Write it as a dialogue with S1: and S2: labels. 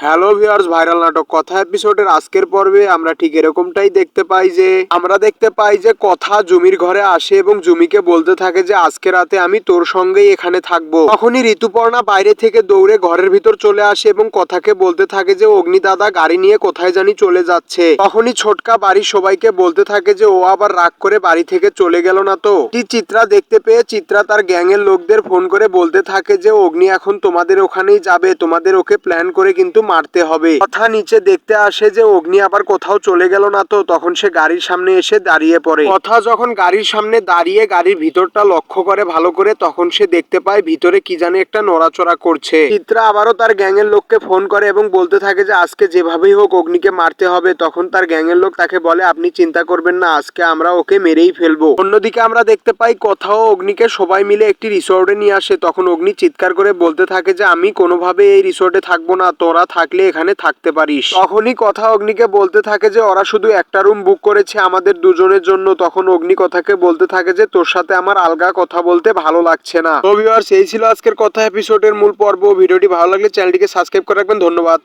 S1: Hello viewers, viral নাটক কথা এপিসোডের আজকের পর্বে আমরা ঠিক এরকমটাই দেখতে পাই যে কথা জুমির ঘরে আসে এবং জুমিকে বলতে থাকে যে আজকে রাতে আমি তোর সঙ্গেই এখানে থাকবো। তখনই ঋতুপর্ণা বাইরে থেকে দৌড়ে ঘরের ভিতর চলে আসে এবং কথাকে বলতে থাকে যে অগ্নি দাদা গাড়ি নিয়ে কোথায় জানি চলে যাচ্ছে। তখনই ছোটকা বাড়ির সবাইকে বলতে থাকে যে ও আবার রাগ করে বাড়ি থেকে চলে গেল না তো। চিত্রা দেখতে পেয়ে চিত্রা তার গ্যাংয়ের লোকদের ফোন করে বলতে থাকে যে অগ্নি এখন তোমাদের ওখানেই যাবে, তোমাদের ওকে প্ল্যান করে কিন্তু মারতে হবে। কথা নিচে দেখতে আসে যে অগ্নি আবার কোথাও চলে গেল না তো। তখন সে গাড়ির সামনে এসে দাঁড়িয়ে পড়ে। কথা যখন গাড়ির সামনে দাঁড়িয়ে গাড়ির ভিতরটা লক্ষ্য করে ভালো করে, তখন সে দেখতে পায় ভিতরে কি জানে একটা নড়াচড়া করছে। চিত্রা আবারও তার গ্যাংয়ের লোককে ফোন করে এবং বলতে থাকে যে আজকে যেভাবেই হোক অগ্নিকে মারতে হবে। তখন তার গ্যাংয়ের লোক তাকে বলে আপনি চিন্তা করবেন না, আজকে আমরা ওকে মেরেই ফেলবো। অন্যদিকে আমরা দেখতে পাই কোথাও অগ্নিকে সবাই মিলে একটি রিসোর্টে নিয়ে আসে। তখন অগ্নি চিৎকার করে বলতে থাকে যে আমি কোনোভাবে এই রিসোর্টে থাকবো না, তোরা থাকলে এখানে থাকতে পারিস। তখনই কথা অগ্নিকে বলতে থাকে যে ওরা শুধু একটা রুম বুক করেছে আমাদের দুজনের জন্য। তখন অগ্নি কথাকে বলতে থাকে যে তোর সাথে আমার আলগা কথা বলতে ভালো লাগছে না। তো ভিউয়ার্স, এই ছিল আজকের কথা এপিসোডের মূল পর্ব। ভিডিওটি ভালো লাগলে চ্যানেলটিকে সাবস্ক্রাইব করে রাখবেন। ধন্যবাদ।